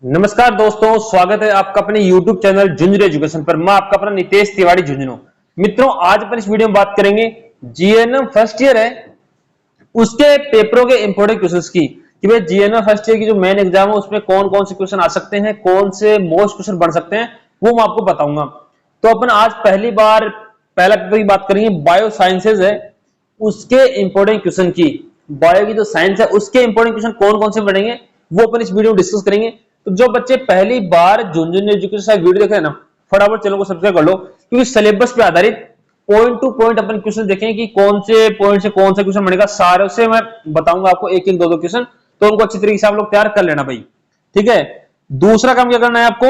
नमस्कार दोस्तों, स्वागत है आपका अपने YouTube चैनल झुंझुनू एजुकेशन पर। मैं आपका अपना नितेश तिवारी झुंझुनू। मित्रों, आज अपन इस वीडियो में बात करेंगे जीएनएम फर्स्ट ईयर है उसके पेपरों के इंपोर्टेंट क्वेश्चंस की कि भाई जीएनएम फर्स्ट ईयर की जो मेन एग्जाम है उसमें कौन कौन से क्वेश्चन आ सकते हैं, कौन से मोस्ट क्वेश्चन बन सकते हैं, वो मैं आपको बताऊंगा। तो अपन आज पहला पेपर की बात करेंगे। बायो साइंसेज है उसके इंपोर्टेंट क्वेश्चन की। बायो की जो साइंस है उसके इंपोर्टेंट क्वेश्चन कौन कौन से बनेंगे वो अपन इस वीडियो में डिस्कस करेंगे। तो जो बच्चे पहली बार झुंझुनू एजुकेशन का वीडियो देख रहे हैं ना, फटाफट चैनल को सब्सक्राइब कर लो, क्योंकि सिलेबस पे आधारित पॉइंट टू पॉइंट अपन क्वेश्चन देखें कि कौन से पॉइंट से कौन सा क्वेश्चन बनेगा, सारे से मैं बताऊंगा आपको एक एक दो दो क्वेश्चन। तो उनको अच्छी तरीके से आप लोग तैयार कर लेना भाई, ठीक है। दूसरा काम क्या करना है आपको,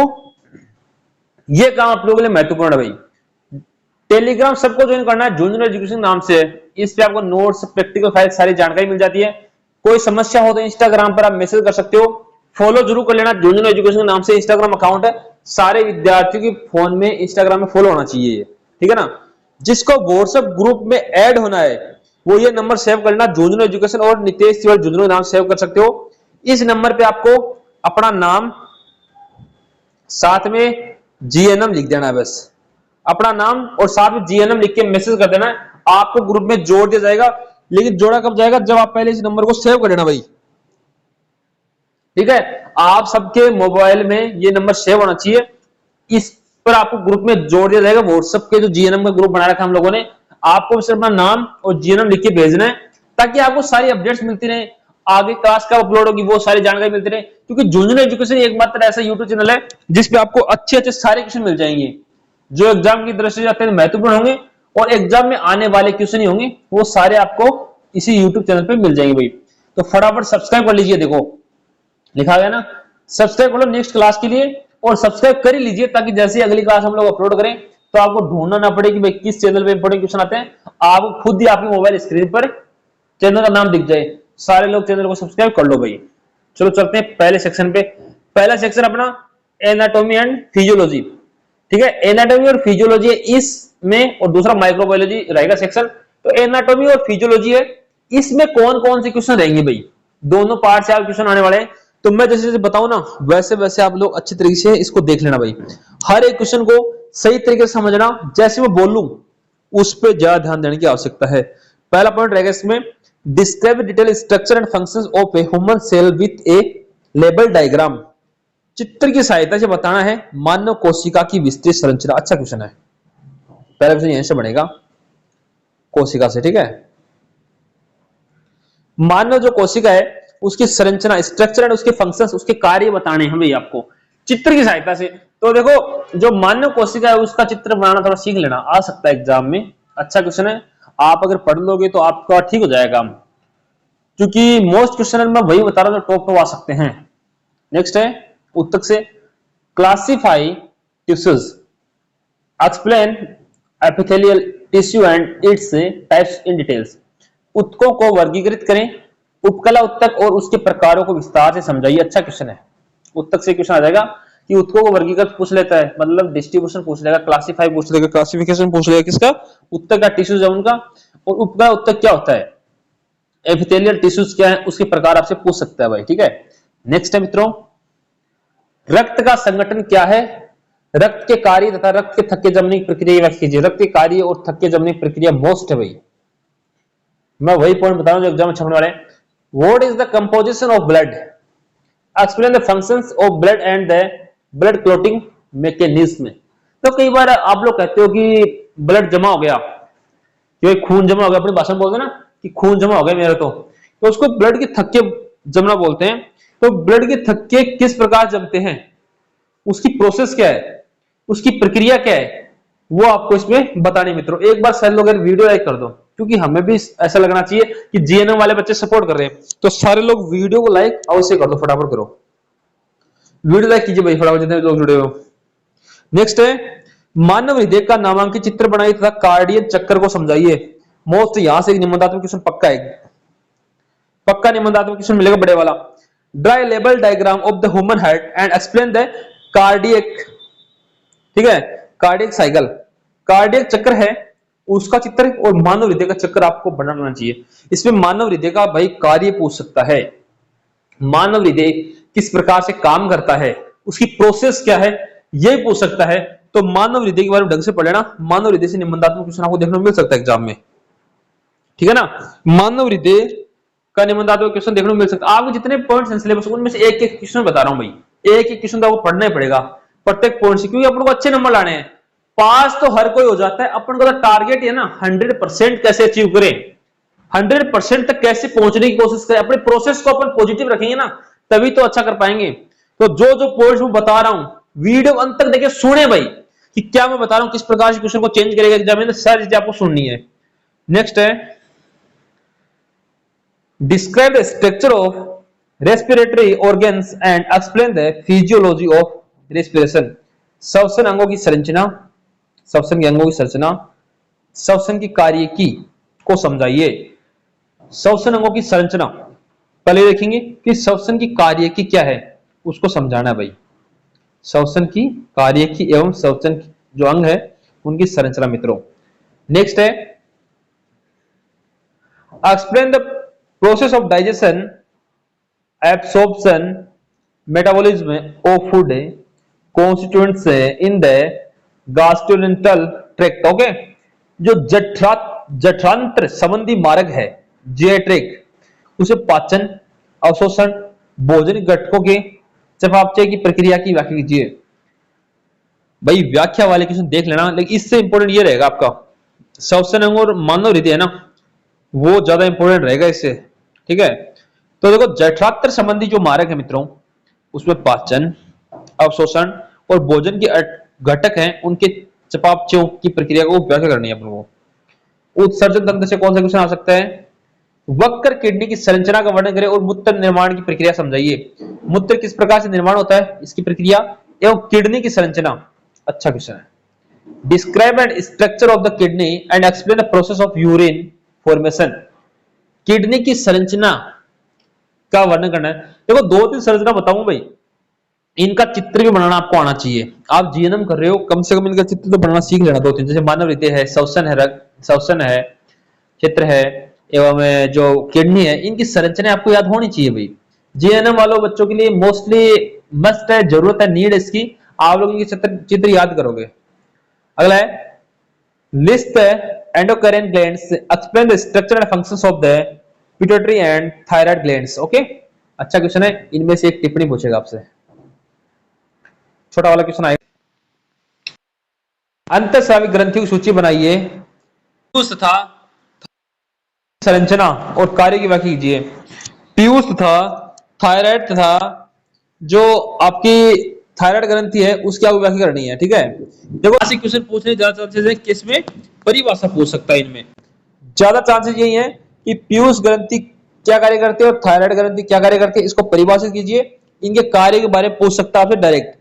ये काम आप लोगों के लिए महत्वपूर्ण है भाई। टेलीग्राम सबको ज्वाइन करना है, झुंझुनू एजुकेशन नाम से। इस पे आपको नोट्स, प्रैक्टिकल फाइल, सारी जानकारी मिल जाती है। कोई समस्या हो तो इंस्टाग्राम पर आप मैसेज कर सकते हो। फॉलो जरूर कर लेना, झुंझुनू एजुकेशन नाम से इंस्टाग्राम अकाउंट है। सारे विद्यार्थियों के फोन में इंस्टाग्राम में फॉलो होना चाहिए, ठीक है ना। जिसको व्हाट्सएप ग्रुप में ऐड होना है वो ये नंबर सेव कर लेना, झुंझुनू एजुकेशन और नितेश तिवारी झुंझुनू नाम सेव कर सकते हो। इस नंबर पे आपको अपना नाम साथ में जीएनएम लिख देना है, बस अपना नाम और साथ में जीएनएम लिख के मैसेज कर देना है। आपको ग्रुप में जोड़ दिया जाएगा, लेकिन जोड़ा कब जाएगा, जब आप पहले इस नंबर को सेव कर लेना भाई, ठीक है। आप सबके मोबाइल में ये नंबर सेव होना चाहिए। इस पर आपको ग्रुप में जोड़ दिया जाएगा। व्हाट्सएप के जो जीएनएम का ग्रुप बना रखा हम लोगों ने, आपको सिर्फ अपना नाम और जीएनएम लिख के भेजना है, ताकि आपको सारी अपडेट्स मिलती रहे, आगे क्लास कब अपलोड होगी वो सारी जानकारी मिलती रहे। क्योंकि झुंझुनू एजुकेशन एकमात्र ऐसा यूट्यूब चैनल है जिसपे आपको अच्छे अच्छे सारे क्वेश्चन मिल जाएंगे जो एग्जाम की दृष्टि से अत्यंत महत्वपूर्ण होंगे, और एग्जाम में आने वाले क्वेश्चन ही होंगे, वो सारे आपको इसी यूट्यूब चैनल पे मिल जाएंगे भाई। तो फटाफट सब्सक्राइब कर लीजिए, देखो लिखा गया ना, सब्सक्राइब करो नेक्स्ट क्लास के लिए, और सब्सक्राइब कर ही लीजिए ताकि जैसे अगली क्लास हम लोग अपलोड करें तो आपको ढूंढना ना पड़े कि भाई किस चैनल पे इंपोर्टेंट क्वेश्चन आते हैं। आपको खुद ही आपकी मोबाइल स्क्रीन पर चैनल का नाम दिख जाए। सारे लोग चैनल को सब्सक्राइब कर लो भाई। चलो चलते हैं पहले सेक्शन पे। पहला सेक्शन अपना एनाटॉमी एंड फिजियोलॉजी, ठीक है। एनाटॉमी और फिजियोलॉजी है इसमें, और दूसरा माइक्रोबायोलॉजी रहेगा सेक्शन। तो एनाटॉमी और फिजियोलॉजी है, इसमें कौन कौन से क्वेश्चन रहेंगे भाई, दोनों पार्ट से आप क्वेश्चन आने वाले हैं। तो मैं जैसे जैसे बताऊं ना वैसे वैसे आप लोग अच्छी तरीके से इसको देख लेना भाई। हर एक क्वेश्चन को सही तरीके से समझना, जैसे मैं बोलूं उस पर ज्यादा ध्यान देने की आवश्यकता है। पहला पॉइंट रहेगा इसमें, describe detail structure and functions of a human cell with a label diagram. चित्र की सहायता से बताना है मानव कोशिका की विस्तृत संरचना। अच्छा क्वेश्चन है, पहला क्वेश्चन यहीं से बनेगा कोशिका से, ठीक है। मानव जो कोशिका है उसकी संरचना, स्ट्रक्चर एंड उसके फंक्शंस, उसके कार्य बताने हैं भाई आपको चित्र की सहायता से। तो देखो, जो मानव कोशिका है उसका चित्र बनाना थोड़ा सीख लेना, आ सकता है एग्जाम में। अच्छा क्वेश्चन है, आप अगर पढ़ लोगे तो आपका ठीक हो जाएगा, क्योंकि मोस्ट क्वेश्चन मैं वही बता रहा हूं जो टॉप टॉप आ सकते हैं। नेक्स्ट है उत्तक से, classify tissues, explain epithelial tissue and its types in details. उत्तकों को वर्गीकृत करें, उपकला उत्तक और उसके प्रकारों को विस्तार से समझाइए। अच्छा क्वेश्चन है, उत्तक से क्वेश्चन आ जाएगा कि उत्तकों को वर्गीकृत पूछ लेता है, मतलब डिस्ट्रीब्यूशन पूछ लेगा, क्लासिफाई पूछ लेगा, क्लासिफिकेशन पूछ लेगा किसका, उत्तक का, टिश्यूज है उनका। और उपकला उत्तक क्या होता है, एपिथेलियल टिश्यूज क्या है, उसके प्रकार आपसे पूछ सकता है भाई, ठीक है। नेक्स्ट है मित्रों, रक्त का संगठन क्या है, रक्त के कार्य तथा रक्त के थक्के जमने की प्रक्रिया व्याख्या कीजिए। रक्त के कार्य और थक्के जमने की प्रक्रिया मोस्ट है भाई, मैं वही पॉइंट बता रहा हूं जो एग्जाम में छपने वाले हैं। What is the composition of blood, explain the functions of blood and the blood clotting mechanism. तो कई बार आप लोग कहते हो कि ब्लड जमा हो गया, कि खून जमा हो गया, अपनी भाषा में बोलते हैं ना कि खून जमा हो गया मेरा, तो उसको ब्लड के थक्के जमना बोलते हैं। तो ब्लड के थक्के किस प्रकार जमते हैं, उसकी प्रोसेस क्या है, उसकी प्रक्रिया क्या है, वो आपको इसमें बतानी। मित्रों एक बार सर लोग वीडियो लाइक कर दो, क्योंकि हमें भी ऐसा लगना चाहिए कि जीएनएम वाले बच्चे सपोर्ट कर रहे हैं। तो सारे लोग वीडियो को लाइक अवश्य कर दो, फटाफट करो, वीडियो लाइक कीजिए भाई फटाफट जितने लोग जुड़े हो। नेक्स्ट है, मानव हृदय का नामांकित चित्र बनाइए तथा कार्डियक चक्कर को समझाइए। मोस्ट यहां से एक निबंधात्मक क्वेश्चन पक्का है, पक्का निबंधात्मक क्वेश्चन मिलेगा बड़े वाला। Dry label diagram of the human heart and explain the cardiac, ठीक है, कार्डियक साइकिल, कार्डियक चक्र है उसका चित्र, और मानव हृदय का चक्र आपको बनाना चाहिए। इसमें मानव हृदय का भाई कार्य पूछ सकता है, मानव हृदय किस प्रकार से काम करता है, उसकी प्रोसेस क्या है, यही पूछ सकता है। तो मानव हृदय के बारे में ढंग से पढ़ लेना, मानव हृदय से निबंधात्मक क्वेश्चन आपको देखने को मिल सकता है एग्जाम में, ठीक है ना। मानव हृदय का निबंधात्मक क्वेश्चन देखने को मिल सकता है। आपको जितने पॉइंट्स हैं सिलेबस उनमें से एक एक क्वेश्चन बता रहा हूं भाई, एक एक क्वेश्चन तो आपको पढ़ना ही पड़ेगा प्रत्येक पॉइंट से, क्योंकि अपन को अच्छे नंबर लाने हैं। पास तो हर कोई हो जाता है, अपन का टारगेट है ना 100% कैसे अचीव करें, 100% तक कैसे पहुंचने की कोशिश करें, अपने प्रोसेस को अपन पॉजिटिव रखेंगे ना तभी तो अच्छा कर पाएंगे। तो जो जो पॉइंट्स मैं बता रहा हूं वीडियो अंत तक देखिए, सुने भाई कि क्या मैं बता रहा हूं, किस प्रकार से क्वेश्चन को चेंज करेगा एग्जाम में, सारी चीजें आपको सुननी है। नेक्स्ट है describe the structure of respiratory organs and explain the physiology of respiration. श्वसन अंगों की संरचना, श्वसन के अंगों की संरचना, श्वसन की कार्यकी को समझाइए। श्वसन अंगों की संरचना पहले देखेंगे कि श्वसन की कार्यकी क्या है, उसको समझाना है भाई। श्वसन की कार्यकी एवं श्वसन जो अंग है उनकी संरचना मित्रों। नेक्स्ट है explain the process of digestion, absorption, metabolism of food constituents in the gastrointestinal tract. Okay, जो जठरांत्र संबंधी मार्ग है जीआई, उसे पाचन, अवशोषण, भोजन घटकों के चयापचय की प्रक्रिया की व्याख्या कीजिए। भाई व्याख्या वाले क्वेश्चन देख लेना, लेकिन इससे इंपॉर्टेंट ये रहेगा आपका श्वसन अंग और मानव हृदय है ना, वो ज्यादा इंपॉर्टेंट रहेगा इससे, ठीक है। तो देखो जठरांत्र संबंधी जो मार्ग है मित्रों, उसमें पाचन, अवशोषण और भोजन के घटक हैं उनके चयापचयों की प्रक्रिया को व्याख्या करनी है अपन को। उत्सर्जन तंत्र से कौन सा क्वेश्चन आ सकता है, वक्र किडनी की संरचना का वर्णन करें और मूत्र निर्माण की प्रक्रिया समझाइए। मूत्र किस प्रकार से निर्माण होता है, इसकी प्रक्रिया एवं किडनी की संरचना, अच्छा क्वेश्चन है। Describe and structure of the kidney and explain the process of urine formation. Kidney की संरचना का वर्णन करना है। देखो दो तीन संरचना बताऊं भाई, इनका चित्र भी बनाना आपको आना चाहिए। आप जीएनएम कर रहे हो, कम से कम इनका चित्र तो बनाना सीख लेना दो तीन, जैसे मानव हृदय है, श्वसन है, चित्र है, एवं जो किडनी है, इनकी संरचना आपको याद होनी चाहिए भाई। जीएनएम वालों बच्चों के लिए मोस्टली मस्ट है, जरूरत है, नीड इसकी, आप लोग इनके चित्र याद करोगे। अगला है list endocrine glands, explain the structure and functions of the pituitary and thyroid glands. Okay, अच्छा क्वेश्चन है, इनमें से एक टिप्पणी पूछेगा आपसे, छोटा वाला क्वेश्चन आएगा। अंतःस्रावी ग्रंथियों की सूची बनाइए तथा संरचना और कार्य की व्याख्या कीजिए। पीयूष तथा थायराइड तथा जो आपकी थायराइड ग्रंथि है उसकी आपको व्याख्या करनी है, ठीक है। देखो ऐसे क्वेश्चन पूछने ज्यादा चांसेस है किस में, परिभाषा पूछ सकता है, इनमें ज्यादा चांसेस यही है कि पीयूष ग्रंथि क्या कार्य करते हैं और थायराइड ग्रंथि क्या कार्य करते हैं, इसको परिभाषित कीजिए। इनके कार्य के बारे में पूछ सकता है आपसे डायरेक्ट,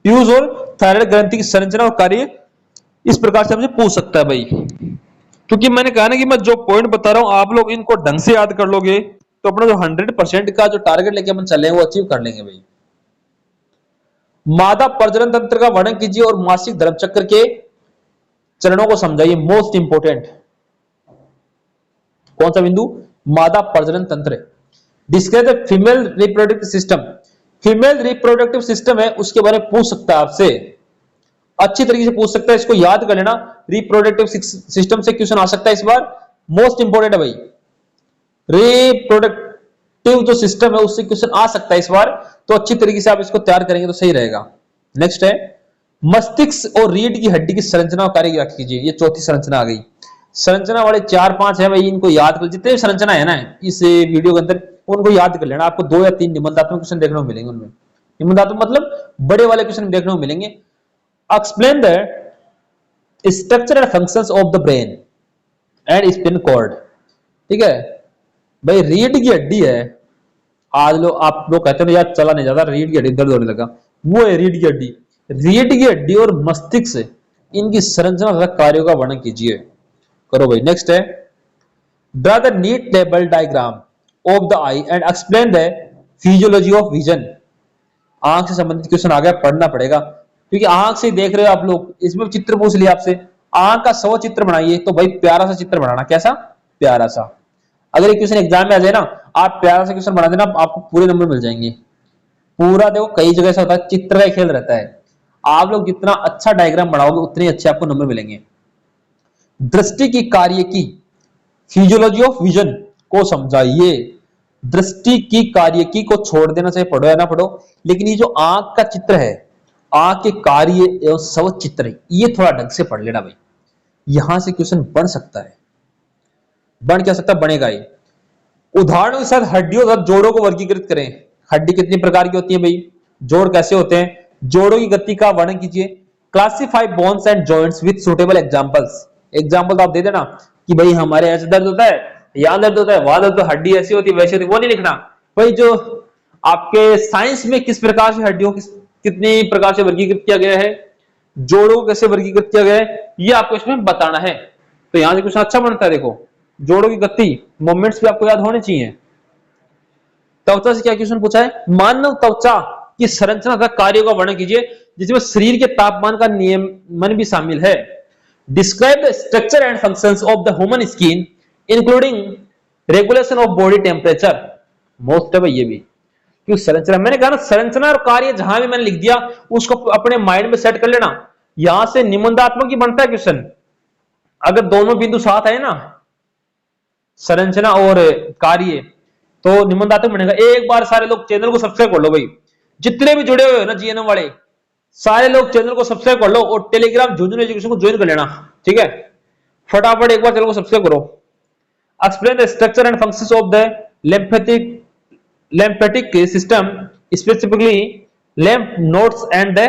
पीयूष और थायराइड ग्रंथि की संरचना और कार्य इस प्रकार से हमसे पूछ सकता है भाई। क्योंकि मैंने कहा ना कि मैं जो पॉइंट बता रहा हूं आप लोग इनको ढंग से याद कर लोगे तो अपना जो 100% का जो टारगेट लेके अपन चले हैं वो अचीव कर लेंगे भाई। मादा प्रजनन तंत्र का वर्णन कीजिए और मासिक धर्म चक्र के चरणों को समझाइए। मोस्ट इंपोर्टेंट कौन सा बिंदु, मादा प्रजनन तंत्र। Describe the female reproductive system, female reproductive system है उसके बारे में पूछ सकता है आपसे, अच्छी तरीके से पूछ सकता है, इसको याद कर लेना। रिप्रोडक्टिव सिस्टम से क्वेश्चन आ सकता है इस बार, मोस्ट इंपोर्टेंट है भाई। रिप्रोडक्टिव जो सिस्टम है उससे क्वेश्चन आ सकता है इस बार, तो अच्छी तरीके से आप इसको तैयार करेंगे तो सही रहेगा। नेक्स्ट है मस्तिष्क और रीढ़ की हड्डी की संरचना और कार्य की व्याख्या कीजिए। ये चौथी संरचना आ गई। संरचना वाले 4-5 है भाई, इनको याद कर, जितने भी संरचना है ना इस वीडियो के अंदर उनको याद कर लेना। आपको 2 या 3 निबंधात्मक क्वेश्चन देखने को मिलेंगे, उनमें निबंधात्मक मतलब बड़े वाले क्वेश्चन देखने को मिलेंगे। Explain the structure and functions of the brain and spinal cord। ठीक है भाई, रीढ़ की हड्डी है, आज लोग आप लोग कहते हैं यार चला नहीं जाता, रीढ़ की हड्डी दर्द होने लगा, वो है रीढ़ की हड्डी। रीढ़ की हड्डी और मस्तिष्क इनकी संरचना तथा कार्यों का वर्णन कीजिए। करो भाई। नेक्स्ट है draw the neat table diagram of the eye and explain the physiology of vision. आंख से संबंधित क्वेश्चन आ गया, पढ़ना पड़ेगा क्योंकि आंख से देख रहे हो आप लोग। इसमें चित्र पूछ लिया आपसे, आंख का 100 चित्र बनाइए, तो भाई प्यारा सा चित्र बनाना, कैसा प्यारा सा। अगर एक क्वेश्चन एग्जाम में आ जाए ना, आप प्यारा सा क्वेश्चन बना देना, आपको पूरे नंबर मिल जाएंगे। पूरा देखो कई जगह से होता है, चित्र का खेल रहता है। आप लोग जितना अच्छा डायग्राम बनाओगे उतने अच्छे आपको नंबर मिलेंगे। दृष्टि की कार्य की फिजियोलॉजी ऑफ विजन को समझाइए। दृष्टि की कार्य की को छोड़ देना, चाहे पढ़ो या ना पढ़ो, लेकिन ये जो आंख का चित्र है, आंख के कार्य एवं सब चित्र है, ये थोड़ा ढंग से पढ़ लेना भाई। यहां से क्वेश्चन बन सकता है, बन क्या सकता है, बनेगा ही। उदाहरणों के साथ हड्डियों तथा जोड़ों को वर्गीकृत करें। हड्डी कितनी प्रकार की होती है भाई, जोड़ कैसे होते हैं, जोड़ों की गति का वर्णन कीजिए। Classify bones and joints with suitable examples. Example तो आप दे देना कि भाई हमारे ऐसे दर्द होता है, यहां दर्द होता है, वहां दर्द, तो हड्डी ऐसी होती है वैसी होती है, वो नहीं लिखना भाई। जो आपके साइंस में किस प्रकार से हड्डियों की कितनी प्रकार से वर्गीकृत किया गया है, जोड़ों को कैसे वर्गीकृत किया गया है, ये आपको इसमें बताना है। तो यहां से क्वेश्चन अच्छा बनता है। देखो जोड़ों की गति, मोमेंट्स भी आपको याद होने चाहिए। त्वचा से क्या क्वेश्चन पूछा है, मानव त्वचा की संरचना तथा कार्यों का वर्णन कीजिए जिसमें शरीर के तापमान का नियमन भी शामिल है। Describe the structure and functions of the human skin including regulation of body temperature. Most है ये भी, क्यों संरचना, मैंने कहा ना संरचना और कार्य जहां भी मैंने लिख दिया उसको अपने माइंड में सेट कर लेना। यहां से निबंधात्मक ही बनता है क्वेश्चन। अगर दोनों बिंदु साथ आए ना, संरचना और कार्य, तो निबंधात्मक बनेगा। एक बार सारे लोग चैनल को सब्सक्राइब कर लो भाई, जितने भी जुड़े हुए हो ना जीएनएम वाले, सारे लोग चैनल को सब्सक्राइब कर लो और टेलीग्राम झुंझुनू एजुकेशन को ज्वाइन कर लेना, ठीक है। फटाफट एक बार चैनल को सब्सक्राइब करो। Explain the structure and functions of the lymphatic system, specifically lymph nodes and the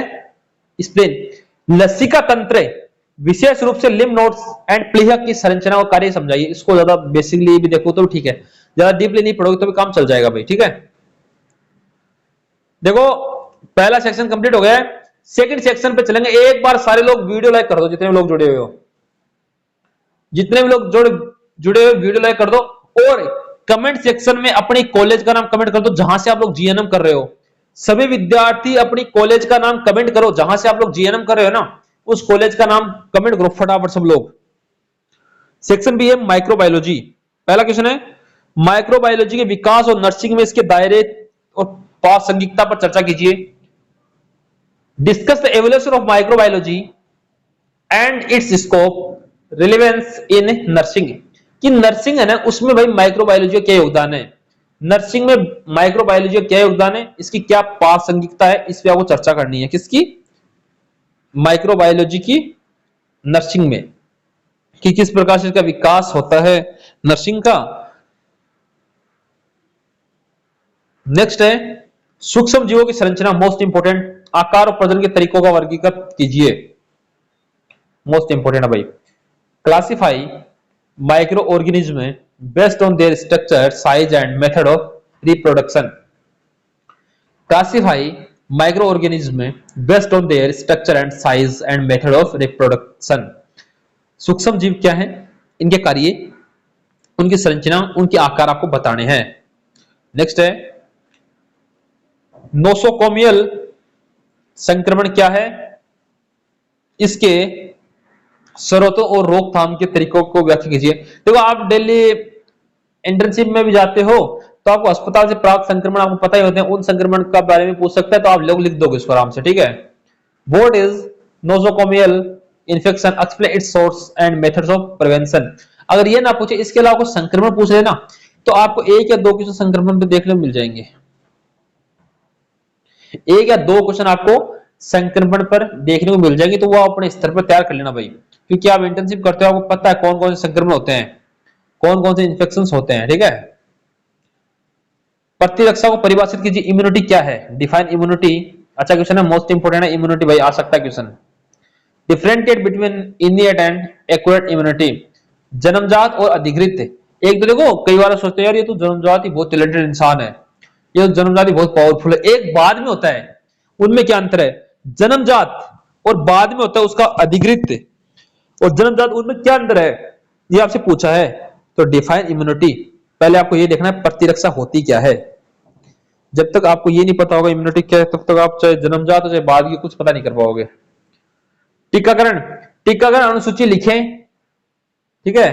spleen। लसिका तंत्र, विशेष रूप से लिम्फ नोड्स एंड प्लीहा की संरचना और कार्य समझाइए। इसको ज्यादा बेसिकली भी देखो तो ठीक है, ज्यादा डीपली नहीं पढ़ोगे तो भी काम चल जाएगा भाई, ठीक है। देखो पहला सेक्शन कंप्लीट हो गया है, सेकंड सेक्शन पे चलेंगे। एक बार सारे लोग वीडियो लाइक कर दो, जितने भी लोग जुड़े हुए हो, जितने भी लोग जुड़े हुए वीडियो लाइक कर दो, और कमेंट सेक्शन में अपनी कॉलेज का नाम कमेंट कर दो जहां से आप लोग जीएनएम कर रहे हो। सभी विद्यार्थी अपनी कॉलेज का नाम कमेंट करो, जहां से आप लोग जीएनएम कर रहे हो ना उस कॉलेज का नाम कमेंट करो फटाफट सब लोग। सेक्शन बी है माइक्रोबायोलॉजी। पहला क्वेश्चन है, माइक्रोबायोलॉजी के विकास और नर्सिंग में इसके दायरे और प्रासंगिकता पर चर्चा कीजिए। Discuss the evolution of microbiology and it's scope, relevance in nursing. कि नर्सिंग है ना उसमें भाई माइक्रोबायोलॉजी का क्या योगदान है, नर्सिंग में माइक्रोबायोलॉजी का क्या योगदान है, इसकी क्या प्रासंगिकता है, इस पे आपको चर्चा करनी है। किसकी, माइक्रोबायोलॉजी की नर्सिंग में, कि किस प्रकार से इसका विकास होता है नर्सिंग का। नेक्स्ट है सूक्ष्म जीवों की संरचना, मोस्ट इंपोर्टेंट। आकार और प्रजनन के तरीकों का वर्गीकृत कीजिए, मोस्ट इंपोर्टेंट है भाई। Classify micro organism based on their structure, size and method of reproduction. Classify micro organism based on their structure and size and method of reproduction. सूक्ष्म जीव क्या है, इनके कार्य, उनकी संरचना, उनके आकार आपको बताने हैं। नेक्स्ट है नोसोकोमियल संक्रमण क्या है, इसके स्रोतों और रोकथाम के तरीकों को व्याख्या कीजिए। देखो आप डेली इंटर्नशिप में भी जाते हो तो आपको अस्पताल से प्राप्त संक्रमण आपको पता ही होते हैं, उन संक्रमण का बारे में पूछ सकता है तो आप लोग लिख दोगे इसको आराम से, ठीक है। What is nosocomial infection, explain it's source and methods of prevention. अगर ये ना पूछे, इसके अलावा कुछ संक्रमण पूछ लेना तो आपको एक या दो क्वेश्चन संक्रमण पे देखने मिल जाएंगे। एक या दो क्वेश्चन आपको संक्रमण पर देखने को मिल जाएंगे, तो वो अपने स्तर पर तैयार कर लेना भाई, क्योंकि आप इंटर्नशिप करते हो, आपको पता है कौन कौन से संक्रमण होते हैं, कौन कौन से इन्फेक्शंस होते हैं, ठीक है। प्रतिरक्षा को परिभाषित कीजिए, इम्यूनिटी क्या है, डिफाइन इम्यूनिटी। अच्छा क्वेश्चन है, मोस्ट इंपोर्टेंट है इम्यूनिटी भाई, आ सकता है question. Differentiate between innate and acquired immunity, जन्मजात और अधिकृत। एक तो देखो कई बार सोचते हैं यार ये तो जन्मजात ही बहुत टैलेंटेड इंसान है, ये तो जन्मजात ही बहुत पावरफुल है, एक बाद में होता है, उनमें क्या अंतर है, जन्मजात और बाद में होता है उसका अधिकृत, और जन्मजात उनमें क्या अंतर है ये आपसे पूछा है। तो डिफाइन इम्यूनिटी, पहले आपको ये देखना है प्रतिरक्षा होती क्या है। जब तक आपको ये नहीं पता होगा इम्यूनिटी क्या है, तब तक आप चाहे जन्मजात हो चाहे बाद की कुछ पता नहीं कर पाओगे। टीकाकरण, टीकाकरण अनुसूची लिखें, ठीक है।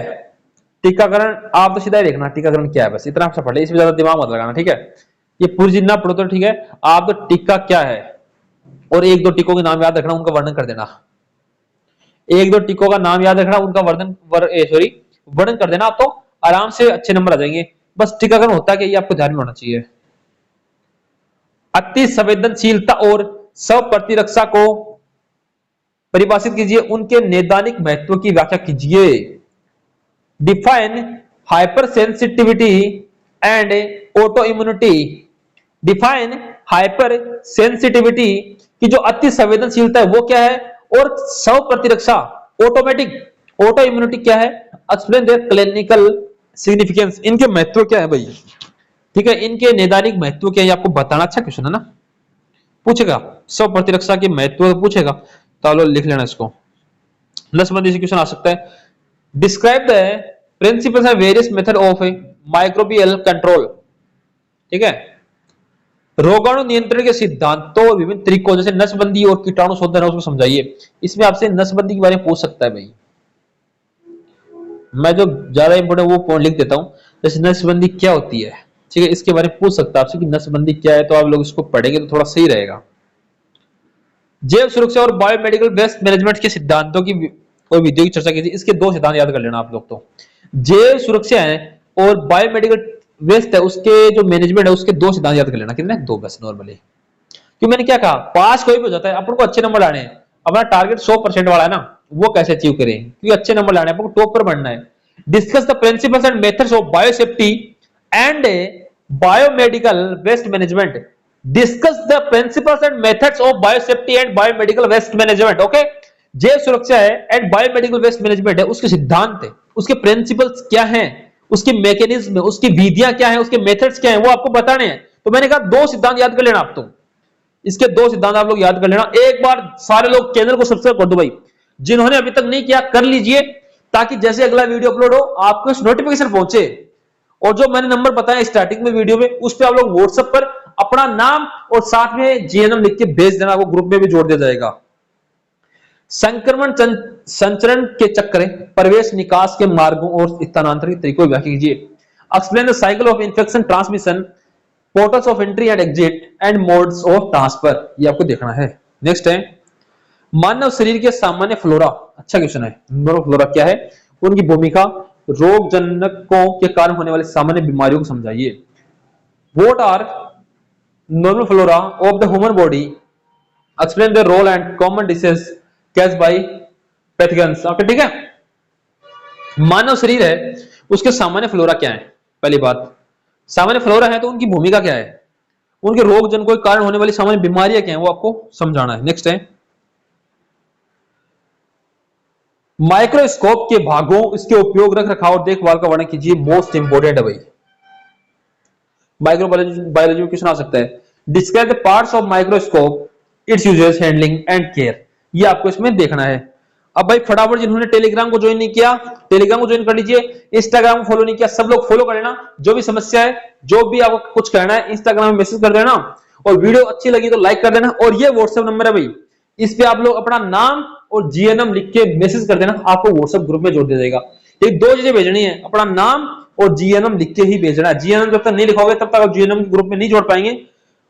टीकाकरण आप तो सीधा ही देखना टीकाकरण क्या है, बस इतना आप पढ़ ले, इसमें ज्यादा दिमाग मत लगाना, ठीक है। ये पूरी चीज ना पढ़ो तो ठीक है, आप तो टीका क्या है और एक दो टीकों के नाम याद रखना, उनका वर्णन कर देना। एक दो टीकों का नाम याद रखना, उनका वर्णन कर देना, आप तो आराम से अच्छे नंबर आ जाएंगे। बस टीकाकरण होता है कि ये आपको ध्यान में होना चाहिए। अति संवेदनशीलता और स्व प्रतिरक्षा को परिभाषित कीजिए, उनके नैदानिक महत्व की व्याख्या कीजिए। Define hyper sensitivity and auto immunity. Define hyper sensitivity की जो अति संवेदनशीलता है वो क्या है, और स्व प्रतिरक्षा ऑटो इम्यूनिटी क्या है। एक्सप्लेन देयर क्लिनिकल सिग्निफिकेंस, इनके महत्व क्या है भाई, ठीक है, इनके नैदानिक महत्व क्या है आपको बताना। अच्छा क्वेश्चन है ना, पूछेगा स्व प्रतिरक्षा के महत्व पूछेगा, तो लो लिख लेना इसको। नसबंदी से क्वेश्चन आ सकता है। Describe the principles and various method of microbial control, ठीक है, रोगाणु नियंत्रण के सिद्धांतों और विभिन्न तरीकों जैसे नसबंदी और कीटाणु शोधन उसको समझाइए। इसमें आपसे नसबंदी के बारे में पूछ सकता है भाई, मैं जो ज्यादा इंपोर्टेंट वो पॉइंट लिख देता हूं, जैसे नसबंदी क्या होती है, ठीक है, इसके बारे में पूछ सकता है आपसे कि नसबंदी क्या है, तो आप लोग इसको पढ़ेंगे तो थोड़ा सही रहेगा। जैव सुरक्षा और बायोमेडिकल वेस्ट मैनेजमेंट के सिद्धांतों की और विधियों की चर्चा कीजिए। इसके दो सिद्धांत याद कर लेना आप लोग। तो जैव सुरक्षा है और बायोमेडिकल वेस्ट है, उसके जो मैनेजमेंट है उसके दो सिद्धांत याद कर लेना। कितने, दो बस नॉर्मली। क्यों मैंने क्या कहा, पास कोई भी हो जाता है, अपन को अच्छे नंबर लाने हैं, अपना टारगेट 100% वाला है ना, वो कैसे अचीव करें, क्योंकि अच्छे नंबर लाने हैं, अपन को टॉप पर बढ़ना है। Discuss the principles and methods of biosafety and biomedical waste management. Discuss the principles and methods of biosafety and biomedical waste management. Okay, जैव सुरक्षा है एंड बायोमेडिकल वेस्ट मैनेजमेंट है, उसके सिद्धांत है, उसके प्रिंसिपल्स क्या हैं, उसकी मैकेनिज्म, उसकी विधियां क्या हैं, उसके मेथड्स क्या हैं, वो आपको बताने हैं। तो मैंने कहा दो सिद्धांत याद कर लेना आप, तो इसके दो सिद्धांत आप लोग याद कर लेना। एक बार सारे लोग चैनल को सब्सक्राइब कर दो भाई, जिन्होंने अभी तक नहीं किया कर लीजिए, ताकि जैसे अगला वीडियो अपलोड हो आपको नोटिफिकेशन पहुंचे। और जो मैंने नंबर बताया स्टार्टिंग में वीडियो में, उस पर आप लोग व्हाट्सएप पर अपना नाम और साथ में जीएनएम लिख के भेज देना, वो ग्रुप में भी जोड़ दिया जाएगा। संक्रमण संचरण के चक्र, प्रवेश निकास के मार्गों और स्थानांतरण के तरीकों की व्याख्या कीजिए। Explain the cycle of infection transmission, portals of entry and exit and modes of transfer, ये आपको देखना है। नेक्स्ट है मानव शरीर के सामान्य फ्लोरा। अच्छा क्वेश्चन है, फ्लोरा क्या है, उनकी भूमिका, रोग जनकों के कारण होने वाली सामान्य बीमारियों को समझाइए। What are normal flora of the human body, explain the role and common disease caused by pathogens. Okay, ठीक है, मानव शरीर है उसके सामान्य फ्लोरा क्या है। पहली बात, सामान्य फ्लोरा है तो उनकी भूमिका क्या है, उनके रोग जनकों के कारण होने वाली सामान्य बीमारियां क्या है, वो आपको समझाना है। नेक्स्ट है माइक्रोस्कोप के भागों, इसके उपयोग, रख रखाव और देखभाल का वर्णन कीजिए। मोस्ट इंपोर्टेंट है भाई, माइक्रोबायोलॉजी में क्वेश्चन आ सकता है। Describe the parts of microscope, it's uses, handling and care, ये आपको इसमें देखना है। अब भाई फटाफट जिन्होंने टेलीग्राम को ज्वाइन नहीं किया, टेलीग्राम को ज्वाइन कर लीजिए। इंस्टाग्राम को फॉलो नहीं किया, सब लोग फॉलो कर लेना। जो भी समस्या है, जो भी आपको कुछ कहना है, इंस्टाग्राम में मैसेज कर देना, और वीडियो अच्छी लगी तो लाइक कर देना। और ये व्हाट्सएप नंबर है भाई, इस पे आप लोग अपना नाम और जीएनएम लिख के मैसेज कर देना, आपको व्हाट्सएप ग्रुप में जोड़ दिया जाएगा। ये दो चीजें भेजनी है, अपना नाम और जीएनएम लिख के ही भेजना है। जीएनएम जब तक नहीं लिखोगे तब तक आप जीएनएम ग्रुप में नहीं जोड़ पाएंगे।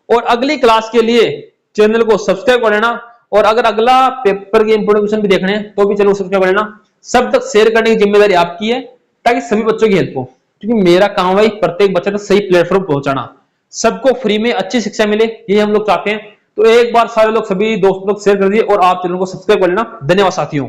और अगली क्लास के लिए चैनल को सब्सक्राइब कर लेना, और अगर अगला पेपर के इंपोर्टेंट क्वेश्चन भी देखने हैं तो भी चैनल को सब्सक्राइब कर लेना। सब तक शेयर करने की जिम्मेदारी आपकी है, ताकि सभी बच्चों की हेल्प हो, क्योंकि मेरा काम है प्रत्येक बच्चे तक सही प्लेटफॉर्म पहुंचाना, सबको फ्री में अच्छी शिक्षा मिले, ये हम लोग चाहते हैं। तो एक बार सारे लोग, सभी दोस्तों तक शेयर कर दिए, और आप चैनल को सब्सक्राइब कर लेना। धन्यवाद साथियों।